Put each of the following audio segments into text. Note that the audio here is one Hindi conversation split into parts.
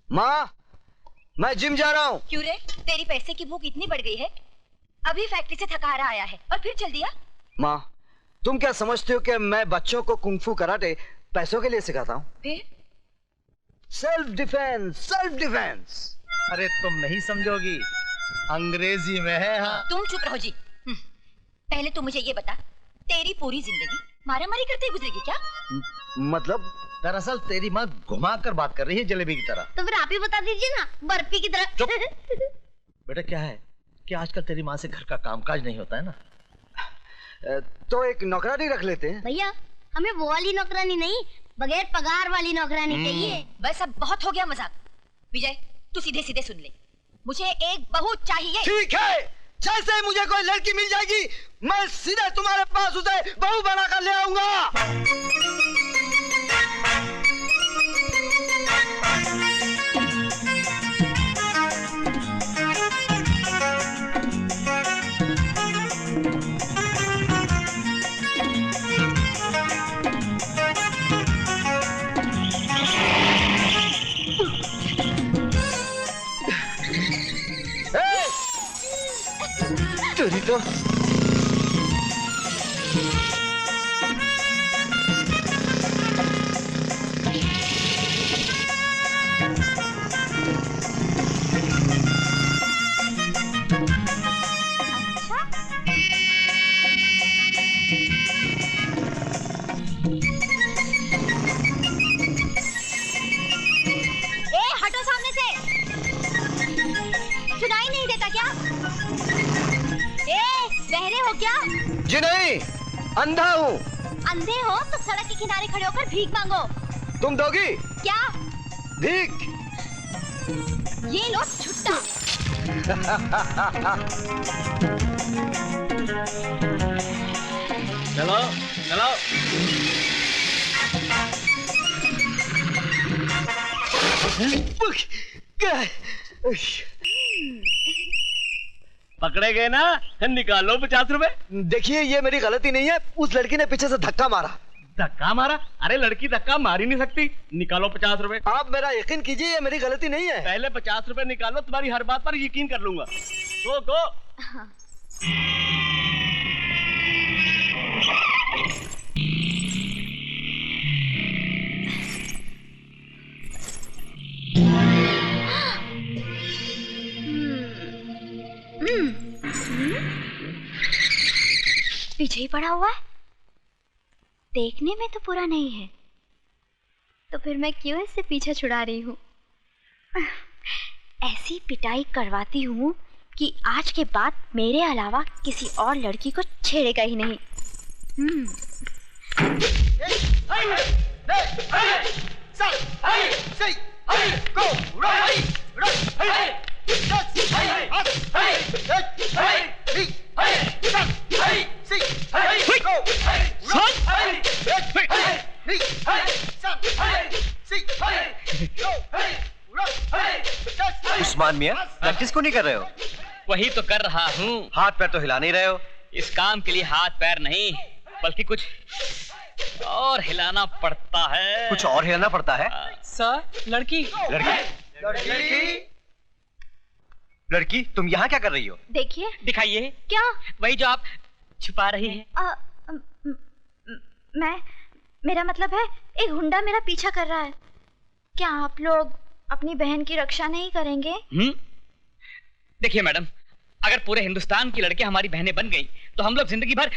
माँ, मैं जिम जा रहा हूँ। क्यों रे? तेरी पैसे की भूख इतनी बढ़ गई है? अभी फैक्ट्री से थकारा आया है और फिर चल दिया? माँ, तुम क्या समझते हो कि मैं बच्चों को कुंफू कराटे पैसों के लिए सिखाता हूँ? फिर सेल्फ डिफेंस, सेल्फ डिफेंस। अरे तुम नहीं समझोगी, अंग्रेजी में है। हाँ। तुम चुप रहो जी। पहले तुम मुझे ये बता, तेरी पूरी जिंदगी मारामारी करते गुजरेगी क्या? मतलब? दरअसल तेरी माँ घुमा कर बात कर रही है जलेबी की तरह। तो फिर आप ही बता दीजिए ना, बर्फी की तरह। बेटा क्या है कि आजकल तेरी माँ से घर का कामकाज नहीं होता है ना, तो एक नौकरानी रख लेते हैं। भैया हमें वो वाली नौकरानी नहीं, बगैर पगार वाली नौकरानी चाहिए। बस अब बहुत हो गया मजाक। विजय तू सीधे सीधे सुन ले, मुझे एक बहू चाहिए। ठीक है, जैसे मुझे कोई लड़की मिल जाएगी मैं सीधे तुम्हारे पास उसे बहू बनाकर ले आऊंगा। तेरी तो हटो सामने से, सुनाई नहीं देता क्या? बहरे हो क्या? जी नहीं, अंधा हूँ। अंधे हो तो सड़क के किनारे खड़े होकर भीख मांगो। तुम दोगी? क्या भीख? ये लो छुट्टा। चलो चलो। पकड़े गए ना, निकालो 50 रुपए। देखिए ये मेरी गलती नहीं है, उस लड़की ने पीछे से धक्का मारा। धक्का मारा? अरे लड़की धक्का मार ही नहीं सकती। निकालो 50 रुपए। आप मेरा यकीन कीजिए, ये मेरी गलती नहीं है। पहले 50 रुपए निकालो, तुम्हारी हर बात पर यकीन कर लूंगा। गो। पीछे ही पड़ा हुआ है, देखने में तो पूरा नहीं है, तो फिर मैं क्यों इससे पीछा छुड़ा रही हूँ? ऐसी पिटाई करवाती हूँ कि आज के बाद मेरे अलावा किसी और लड़की को छेड़ेगा ही नहीं। उस्मान मियां, प्रैक्टिस क्यों नहीं कर रहे हो? वही तो कर रहा हूँ। हाथ पैर तो हिला नहीं रहे हो। इस काम के लिए हाथ पैर नहीं, बल्कि कुछ और हिलाना पड़ता है। कुछ और हिलाना पड़ता है? सर, लड़की लड़की, तुम यहाँ क्या कर रही हो? देखिए। दिखाइए। क्या? वही जो आप छुपा रही हैं। मेरा मतलब है, एक गुंडा मेरा पीछा कर रहा है। क्या आप लोग अपनी बहन की रक्षा नहीं करेंगे? देखिए मैडम, अगर पूरे हिंदुस्तान की लड़कियां हमारी बहनें बन गई तो हम लोग जिंदगी भर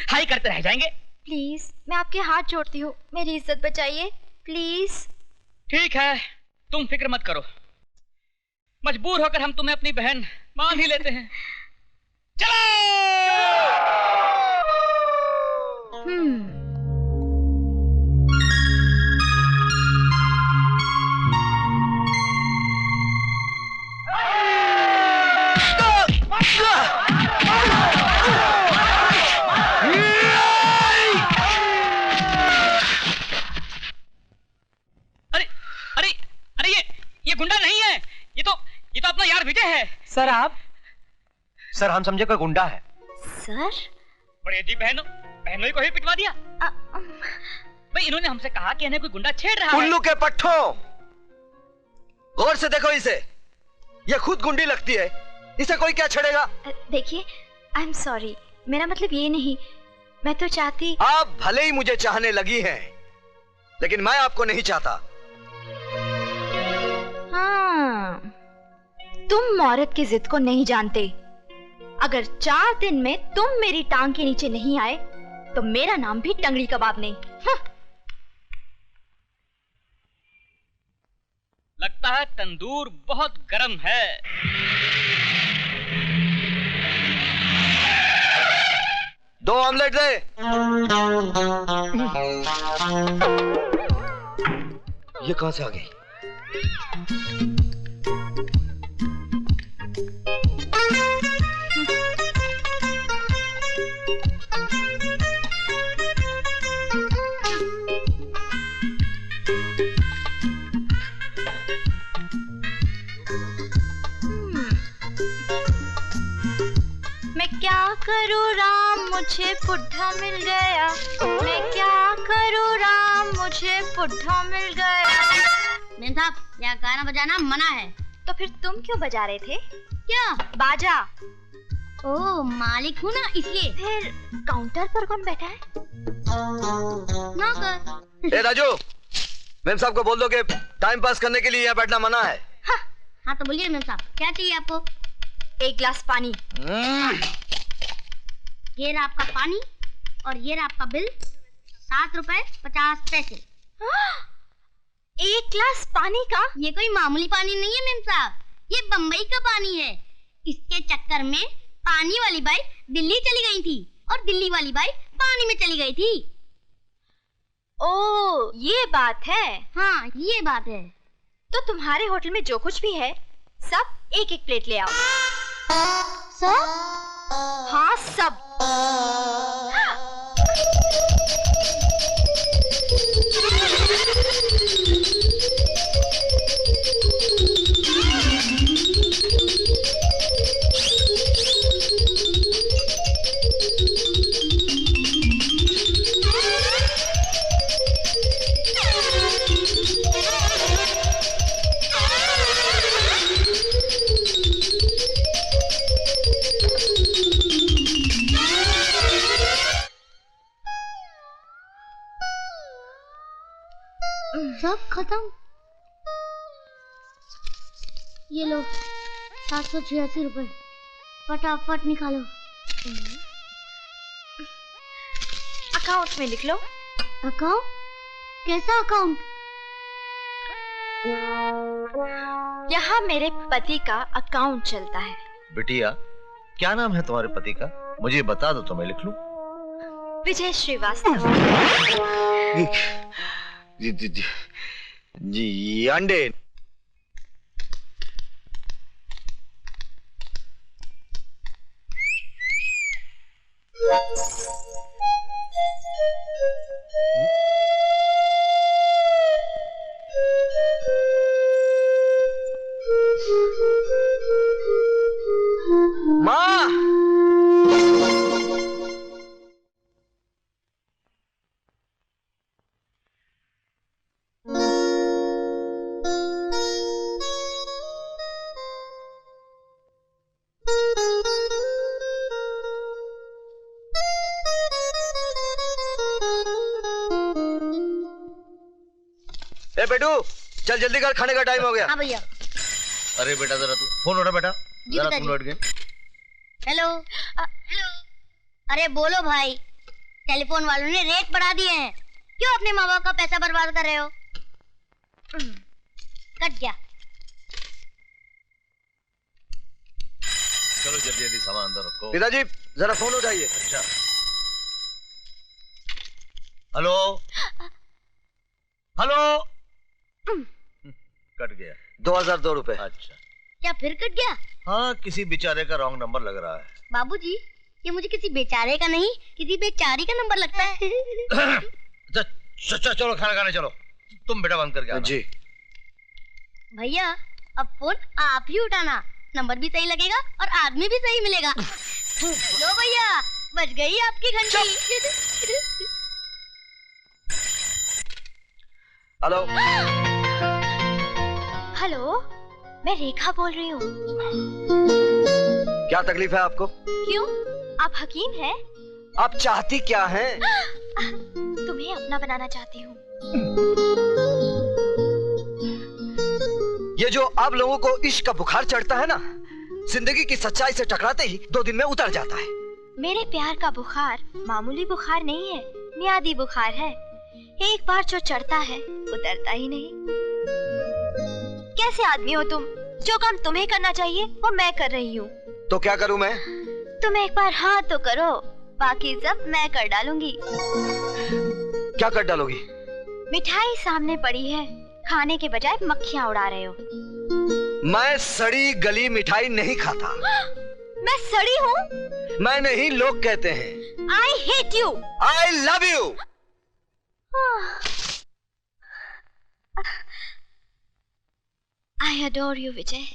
हाई करते रह जाएंगे। प्लीज, मैं आपके हाथ जोड़ती हूँ, मेरी इज्जत बचाइए प्लीज। ठीक है, तुम फिक्र मत करो, मजबूर होकर हम तुम्हें अपनी बहन मान ही लेते हैं। चलो। ये गुंडा नहीं है, ये तो अपना यार विजय है। सर आप? सर हम समझे कोई गुंडा है। सर? बड़ी अजीब, बहनों को ही पिटवा दिया। भाई इन्होंने हमसे कहा कि इन्हें कोई गुंडा छेड़ रहा है। उल्लू के पट्टों, गौर से देखो इसे, ये खुद गुंडी लगती है, इसे कोई क्या छेड़ेगा? देखिए, आई एम सॉरी, मेरा मतलब ये नहीं, मैं तो चाहती। आप भले ही मुझे चाहने लगी हैं, लेकिन मैं आपको नहीं चाहता। हाँ, तुम औरत की जिद को नहीं जानते। अगर 4 दिन में तुम मेरी टांग के नीचे नहीं आए तो मेरा नाम भी टंगड़ी कबाब नहीं। हाँ। लगता है तंदूर बहुत गर्म है। दो ऑमलेट दे। ये कहां से आ गई? मैं क्या करूँ राम, मुझे बुढ़ा मिल गया। मैं क्या करूँ राम, मुझे बुढ़ा मिल गया। मेम साहब, यहाँ गाना बजाना मना है। तो फिर तुम क्यों बजा रहे थे? क्या? बाजा। ओह, मालिक हूँ ना इसलिए। फिर काउंटर पर कौन बैठा है? नौकर। ए राजू, मेम साहब को बोल दो कि टाइम पास करने के लिए यहाँ बैठना मना है। हाँ तो बोलिए मेम साहब, क्या चाहिए आपको? 1 गिलास पानी। ये रहा आपका पानी और ये रहा आपका बिल, 7 रुपए 50 पैसे। 1 गिलास पानी का? ये कोई मामूली पानी नहीं है मेम साहब, ये बम्बई का पानी है। इसके चक्कर में पानी वाली बाई दिल्ली चली गई थी और दिल्ली वाली बाई पानी में चली गई थी। ओ, ये बात है। हाँ, ये बात है। तो तुम्हारे होटल में जो कुछ भी है सब 1-1 प्लेट ले आओ। सब? हाँ, सब। सब खत्म। ये लो 786 रुपए, फटाफट निकालो। अकाउंट में लिख लो। अकाउंट? कैसा अकाउंट? यहाँ मेरे पति का अकाउंट चलता है। बिटिया, क्या नाम है तुम्हारे पति का? मुझे बता दो तो मैं लिख लूं। विजय श्रीवास्तव। जी अंडे। माँ, ए बेटू, चल जल्दी कर, खाने का टाइम हो गया। हाँ भैया। अरे बेटा जरा तू फोन उठा बेटा, जी जरा पिताजी। तुम लौट गए। हेलो। हेलो। अरे बोलो भाई, टेलीफोन वालों ने रेट बढ़ा दिए हैं, क्यों अपने माँ बाप का पैसा बर्बाद कर रहे हो? कट गया। चलो जल्दी जल्दी सामान अंदर रखो। पिताजी जरा फोन उठाइए। अच्छा, हेलो हेलो। कट गया। 2002 रुपए। अच्छा, क्या फिर कट गया? हाँ किसी बेचारे का रॉन्ग नंबर लग रहा है। बाबूजी, ये मुझे किसी बेचारे का नहीं, किसी बेचारी का नंबर लगता है। अच्छा चलो खाना खाने चलो। तुम बेटा बंद करके आना। जी भैया, अब फोन आप ही उठाना, नंबर भी सही लगेगा और आदमी भी सही मिलेगा। लो भैया, बज गई आपकी घंटी। हेलो। हेलो, मैं रेखा बोल रही हूँ। क्या तकलीफ है आपको? क्यों, आप हकीम हैं? आप चाहती क्या हैं? तुम्हें अपना बनाना चाहती हूँ। ये जो आप लोगों को इश्क का बुखार चढ़ता है ना, जिंदगी की सच्चाई से टकराते ही 2 दिन में उतर जाता है। मेरे प्यार का बुखार मामूली बुखार नहीं है, मियादी बुखार है। एक बार जो चढ़ता है उतरता ही नहीं। कैसे आदमी हो तुम? जो काम तुम्हें करना चाहिए वो मैं कर रही हूँ। तो क्या करूं मैं? तुम एक बार हाँ तो करो, बाकी सब मैं कर डालूंगी। क्या कर डालोगी? मिठाई सामने पड़ी है, खाने के बजाय मक्खियाँ उड़ा रहे हो। मैं सड़ी गली मिठाई नहीं खाता। मैं सड़ी हूँ? मैं नहीं, लोग कहते हैं। I hate you. I love you. I adore you, Vijay.